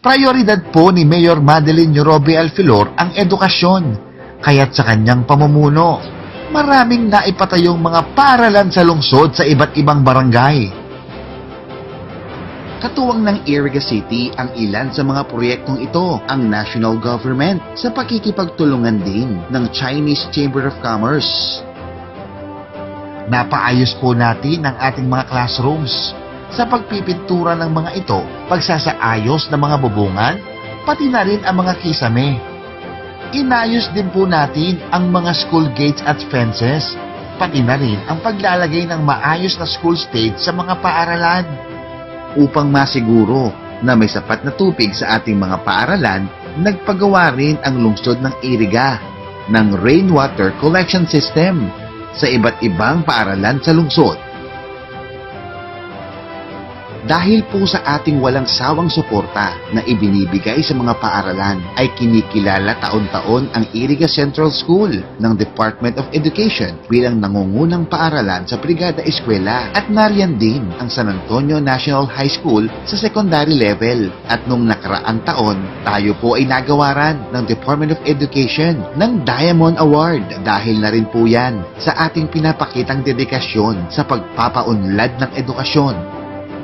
Prioridad po ni Mayor Madeline Yorobe Alfilor ang edukasyon, kaya't sa kanyang pamumuno, maraming naipatayong mga paaralan sa lungsod sa iba't ibang barangay. Katuwang ng Iriga City ang ilan sa mga proyektong ito, ang national government sa pakikipagtulungan din ng Chinese Chamber of Commerce. Napaayos po natin ang ating mga classrooms sa pagpipintura ng mga ito, pagsasaayos ng mga bubungan, pati na rin ang mga kisame. Inayos din po natin ang mga school gates at fences, pati na rin ang paglalagay ng maayos na school stage sa mga paaralan. Upang masiguro na may sapat na tubig sa ating mga paaralan, nagpagawa rin ang lungsod ng Iriga ng rainwater collection system sa iba't ibang paaralan sa lungsod. Dahil po sa ating walang sawang suporta na ibinibigay sa mga paaralan, ay kinikilala taon-taon ang Iriga Central School ng Department of Education bilang nangungunang paaralan sa Brigada Eskwela, at nariyan din ang San Antonio National High School sa secondary level. At nung nakaraang taon, tayo po ay nagawaran ng Department of Education ng Diamond Award dahil na rin po yan sa ating pinapakitang dedikasyon sa pagpapaunlad ng edukasyon.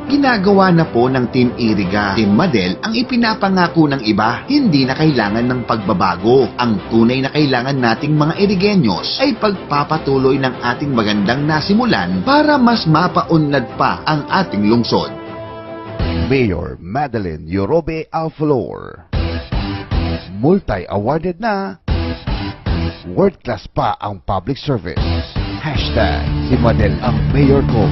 Ginagawa na po ng Team Iriga, Team Madel ang ipinapangako ng iba. Hindi na kailangan ng pagbabago. Ang tunay na kailangan nating mga Irigenyos ay pagpapatuloy ng ating magandang nasimulan para mas mapaunlad pa ang ating lungsod. Mayor Madeline Yorobe Alfilor. Multi-awarded na. World class pa ang public service. Hashtag si Madel ang mayor ko.